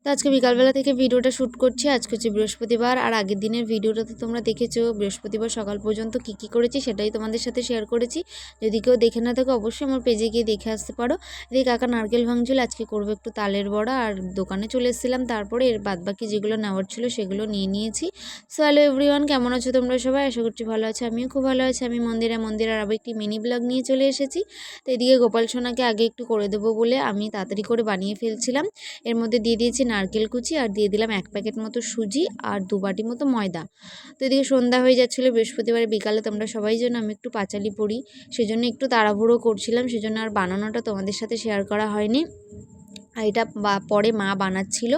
তো আজকে বিকালবেলা থেকে ভিডিওটা শ্যুট করছি। আজকে হচ্ছে বৃহস্পতিবার, আর আগের দিনের ভিডিওটাতে তোমরা দেখেছো বৃহস্পতিবার সকাল পর্যন্ত কি করেছি সেটাই তোমাদের সাথে শেয়ার করেছি। যদি কেউ দেখে না থাকো অবশ্যই আমার পেজে গিয়ে দেখে আসতে পারো। এদিকে কাকা নারকেল ভাঙছিল, আজকে করবো একটু তালের বড়া, আর দোকানে চলে এসেছিলাম। তারপরে এর বাদবাকি যেগুলো নেওয়ার ছিল সেগুলো নিয়ে নিয়েছি। সো হ্যালো এভরিওয়ান, কেমন আছো তোমরা সবাই? আশা করছি ভালো আছে, আমিও খুব ভালো আছি। আমি মন্দিরে আবার একটি মিনি ব্লগ নিয়ে চলে এসেছি। তো এদিকে গোপাল সোনাকে আগে একটু করে দেবো বলে আমি তাড়াতাড়ি করে বানিয়ে ফেলছিলাম। এর মধ্যে দিয়ে দিয়েছি নারকেল কুচি, আর দিয়ে দিলাম 1 প্যাকেট মতো সুজি আর 2 বাটি মতো ময়দা। তো এদিকে সন্ধ্যা হয়ে যাচ্ছিলো বৃহস্পতিবার বিকালে, তোমরা সবাই যেন আমি একটু পাঁচালি পড়ি সেজন্য একটু তাড়াহুড়ো করছিলাম, সেজন্য আর বানানোটা তোমাদের সাথে শেয়ার করা হয়নি। আর এটা পরে মা বানাচ্ছিল।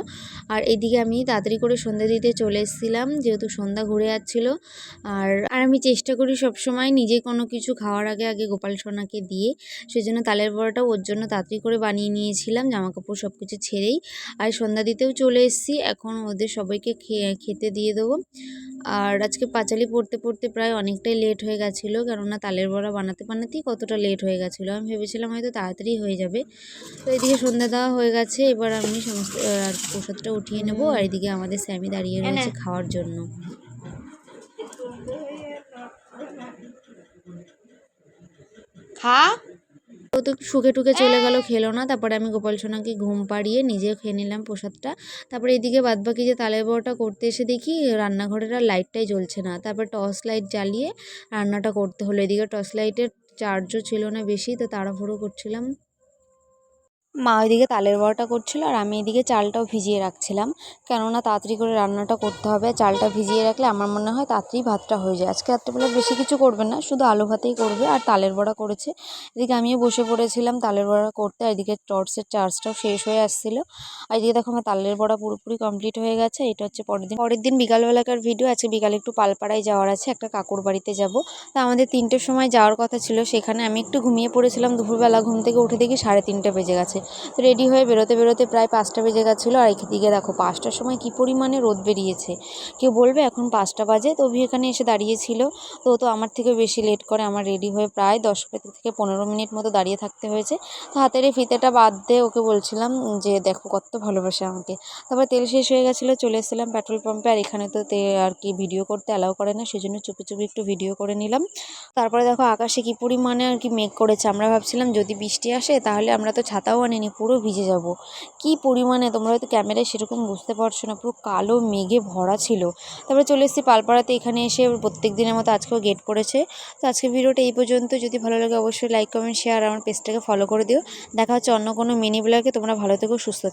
আর এদিকে আমি তাড়াতাড়ি করে সন্ধ্যা দিতে চলে এসেছিলাম, যেহেতু সন্ধ্যা ঘুরে যাচ্ছিলো। আর আমি চেষ্টা করি সবসময় নিজে কোনো কিছু খাওয়ার আগে গোপাল সোনাকে দিয়ে, সেজন্য তালের বড়াটাও ওর জন্য তাড়াতাড়ি করে বানিয়ে নিয়েছিলাম, জামাকাপড় সব কিছু ছেড়েই। আর সন্ধ্যা দিতেও চলে এসেছি, এখন ওদের সবাইকে খেতে দিয়ে দেবো। আর আজকে পাঁচালি পড়তে প্রায় অনেকটাই লেট হয়ে গেছিলো, কেননা তালের বড়া বানাতেই কতটা লেট হয়ে গেছিলো। আমি ভেবেছিলাম হয়তো তাড়াতাড়ি হয়ে যাবে। তো এদিকে সন্ধ্যা দেওয়া হয়ে গেছে, এবার আমি সমস্ত আর প্রসাদটা উঠিয়ে নেব। আর এদিকে আমাদের স্যামি দাঁড়িয়ে রয়েছে খাওয়ার জন্য। খা ও তো শুকে টুকে চলে গেল, খেলো না। তারপরে আমি গোপাল সোনাকে ঘুম পাড়িয়ে নিজেও খেয়ে নিলাম প্রসাদটা। তারপরে এদিকে বাদবাকি যে তালের বড়াটা করতে এসে দেখি রান্নাঘরের আর লাইটটাই জ্বলছে না। তারপর টর্চ লাইট জ্বালিয়ে রান্নাটা করতে হলো। এদিকে টর্চ লাইটের চার্জও ছিল না বেশি, তো তাড়াহুড়ো করছিলাম। মা ওইদিকে তালের বড়াটা করছিল, আর আমি এদিকে চালটাও ভিজিয়ে রাখছিলাম, কেননা তাড়াতাড়ি করে রান্নাটা করতে হবে। চালটা ভিজিয়ে রাখলে আমার মনে হয় তাড়াতাড়ি ভাতটা হয়ে যায়। আজকে রাত্রেবেলা বেশি কিছু করবে না, শুধু আলু ভাতেই করবে, আর তালের বড়া করেছে। এদিকে আমিও বসে পড়েছিলাম তালের বড়া করতে, আর এদিকে টর্চের চার্জটাও শেষ হয়ে আসছিলো। আর এদিকে দেখো আমার তালের বড়া পুরোপুরি কমপ্লিট হয়ে গেছে। এটা হচ্ছে পরের দিন বিকালবেলাকার ভিডিও। আজকে বিকালে একটু পালপাড়ায় যাওয়ার আছে, একটা কাকুর বাড়িতে যাব। তা আমাদের 3টের সময় যাওয়ার কথা ছিল, সেখানে আমি একটু ঘুমিয়ে পড়েছিলাম। দুপুরবেলা ঘুম থেকে উঠে দেখি 3:30 বেজে গেছে। তো রেডি হয়ে বেরোতে প্রায় 5টা বেজে গেছিলো। আর এদিকে দেখো 5টার সময় কী পরিমাণে রোদ বেরিয়েছে, কেউ বলবে এখন 5টা বাজে। তো অভি এখানে এসে দাঁড়িয়েছিল, তো আমার থেকে বেশি লেট করে। আমার রেডি হয়ে প্রায় 10 থেকে 15 মিনিট মতো দাঁড়িয়ে থাকতে হয়েছে। তো হাতের এই ফিতেটা বাদ দিয়ে ওকে বলছিলাম যে দেখো কত ভালোবাসে আমাকে। তারপর তেল শেষ হয়ে গেছিলো, চলে এসেছিলাম পেট্রোল পাম্পে। আর এখানে তো আর কি ভিডিও করতে অ্যালাউ করে না, সেজন্য চুপি একটু ভিডিও করে নিলাম। তারপরে দেখো আকাশে কী পরিমাণে আর কি মেঘ করেছে। আমরা ভাবছিলাম যদি বৃষ্টি আসে তাহলে আমরা তো ছাতাও আনিনি, পুরো ভিজে যাব। কি পরিমাণে, তোমরা হয়তো ক্যামেরায় সেরকম বুঝতে পারছো না, পুরো কালো মেঘে ভরা ছিল। তারপরে চলে এসেছি পালপাড়াতে। এখানে এসে প্রত্যেক দিনের মতো আজকেও গেট পড়েছে। তো আজকের ভিডিওটা এই পর্যন্ত। যদি ভালো লাগে অবশ্যই লাইক কমেন্ট শেয়ার, আমার পেজটাকে ফলো করে দিও। দেখা হচ্ছে অন্য কোনো মিনি ব্লগে। তোমরা ভালো থেকো, সুস্থ থেকো।